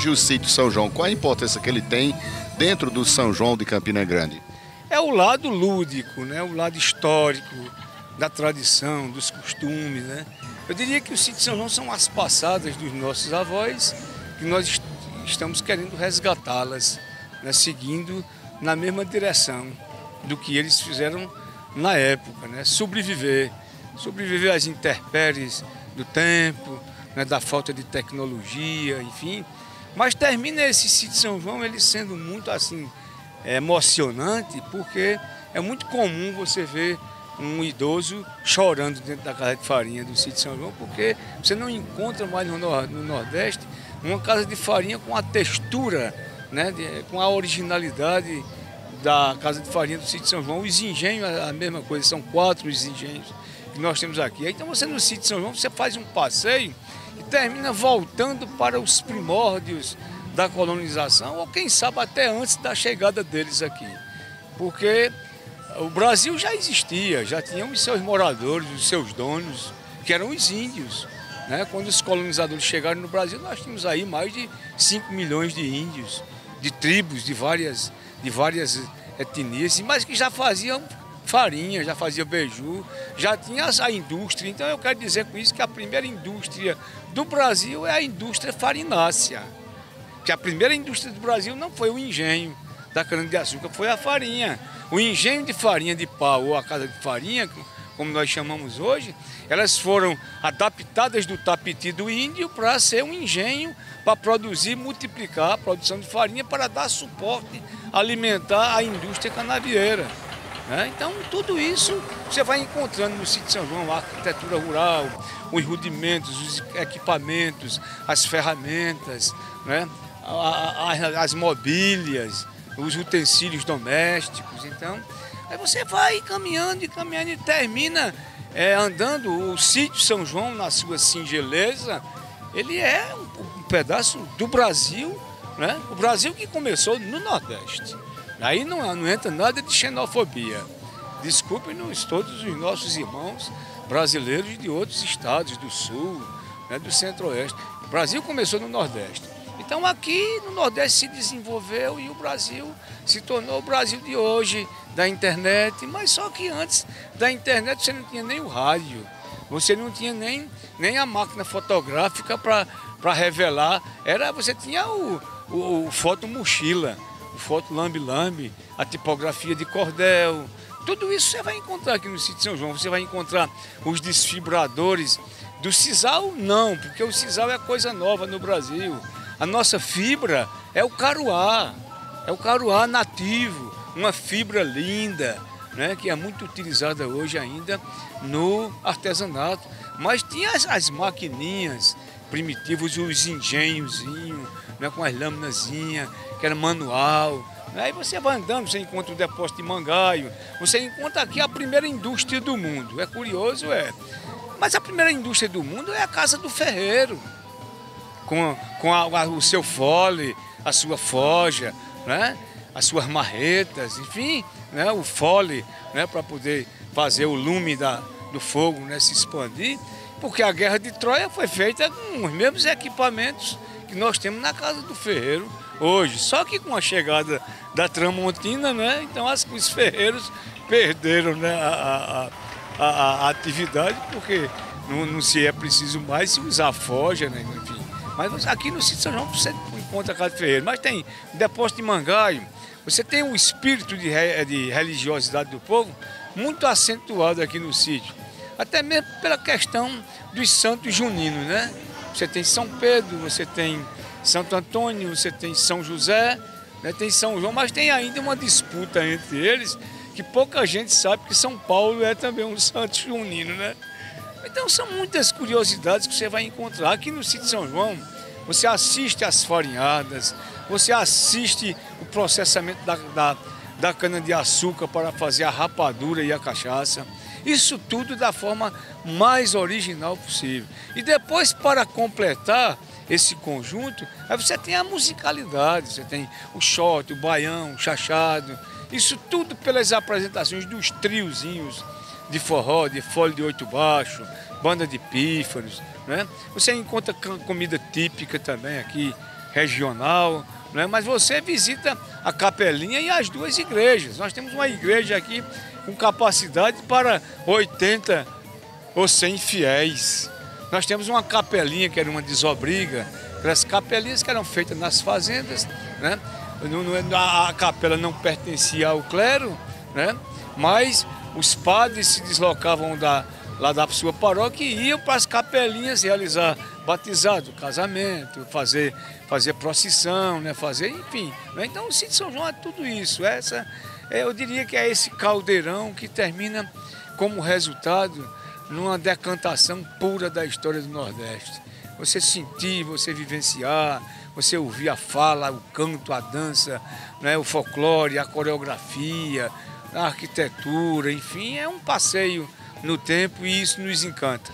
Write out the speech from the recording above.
hoje o sítio São João, qual a importância que ele tem dentro do São João de Campina Grande? É o lado lúdico, né? O lado histórico, da tradição, dos costumes, né? Eu diria que o sítio São João são as passadas dos nossos avós, que nós estamos querendo resgatá-las, né? Seguindo na mesma direção do que eles fizeram na época, né? Sobreviver às intempéries do tempo, né? Da falta de tecnologia, enfim. Mas termina esse sítio São João ele sendo muito assim emocionante, porque é muito comum você ver um idoso chorando dentro da casa de farinha do sítio São João, porque você não encontra mais no Nordeste uma casa de farinha com a textura, né, com a originalidade da casa de farinha do sítio São João. Os engenhos, a mesma coisa, são 4 os engenhos que nós temos aqui. Então você no sítio São João, você faz um passeio e termina voltando para os primórdios da colonização, ou quem sabe até antes da chegada deles aqui. Porque o Brasil já existia, já tinha os seus moradores, os seus donos, que eram os índios, né? Quando os colonizadores chegaram no Brasil, nós tínhamos aí mais de 5 milhões de índios, de tribos, de várias etnias, mas que já faziam farinha, já fazia beiju, já tinha a indústria. Então eu quero dizer com isso que a primeira indústria do Brasil é a indústria farinácea. Que a primeira indústria do Brasil não foi o engenho da cana-de-açúcar, foi a farinha. O engenho de farinha de pau ou a casa de farinha, como nós chamamos hoje, elas foram adaptadas do tapiti do índio para ser um engenho para produzir, multiplicar a produção de farinha para dar suporte alimentar a indústria canavieira, né? Então tudo isso você vai encontrando no sítio São João, a arquitetura rural, os rudimentos, os equipamentos, as ferramentas, né? As mobílias, os utensílios domésticos. Então, aí você vai caminhando e termina andando. O sítio São João, na sua singeleza, ele é um pedaço do Brasil, né? O Brasil que começou no Nordeste. Aí não entra nada de xenofobia. Desculpem-nos todos os nossos irmãos brasileiros de outros estados do Sul, né, do Centro-Oeste. O Brasil começou no Nordeste. Então aqui no Nordeste se desenvolveu e o Brasil se tornou o Brasil de hoje, da internet. Mas só que antes da internet você não tinha nem o rádio, você não tinha nem a máquina fotográfica para revelar. Você tinha o foto mochila, o foto lambe-lambe, a tipografia de cordel. Tudo isso você vai encontrar aqui no sítio São João. Você vai encontrar os desfibradores do sisal, não, porque o sisal é coisa nova no Brasil. A nossa fibra é o caruá nativo, uma fibra linda, né, que é muito utilizada hoje ainda no artesanato. Mas tinha as maquininhas primitivas, os engenhozinhos, né, com as laminazinhas, que era manual. Aí você vai andando, você encontra o depósito de Mangaio, você encontra aqui a primeira indústria do mundo. É curioso, mas a primeira indústria do mundo é a casa do ferreiro, com o seu fole, a sua forja, né? As suas marretas, enfim, né? O fole, né? Para poder fazer o lume do fogo, né? Se expandir, porque a guerra de Troia foi feita com os mesmos equipamentos que nós temos na casa do ferreiro hoje, só que com a chegada da Tramontina, né? Então os ferreiros perderam, né? a atividade, porque não se é preciso mais se usar forja, né? Enfim. Mas aqui no sítio São João você encontra a casa de ferreiro, mas tem o depósito de Mangaio, você tem um espírito de religiosidade do povo muito acentuado aqui no sítio, até mesmo pela questão dos santos juninos, né? Você tem São Pedro, você tem Santo Antônio, você tem São José, né? Tem São João, mas tem ainda uma disputa entre eles, que pouca gente sabe que São Paulo é também um santo junino, né? Então são muitas curiosidades que você vai encontrar. Aqui no sítio São João, você assiste às farinhadas, você assiste o processamento da cana-de-açúcar para fazer a rapadura e a cachaça. Isso tudo da forma mais original possível. E depois, para completar esse conjunto, aí você tem a musicalidade, você tem o shot, o baião, o chachado. Isso tudo pelas apresentações dos triozinhos de forró, de folha de 8 baixo, banda de pífaros, né? Você encontra comida típica também aqui, regional, né? Mas você visita a capelinha e as duas igrejas. Nós temos uma igreja aqui com capacidade para 80 ou 100 fiéis. Nós temos uma capelinha que era uma desobriga, aquelas capelinhas que eram feitas nas fazendas, né? A capela não pertencia ao clero, né? Mas os padres se deslocavam lá da sua paróquia e iam para as capelinhas realizar batizado, casamento, fazer procissão, né? Enfim. Né? Então o sítio São João é tudo isso. Eu diria que é esse caldeirão que termina como resultado numa decantação pura da história do Nordeste. Você sentir, você vivenciar, você ouvir a fala, o canto, a dança, né, o folclore, a coreografia, a arquitetura, enfim, é um passeio no tempo e isso nos encanta.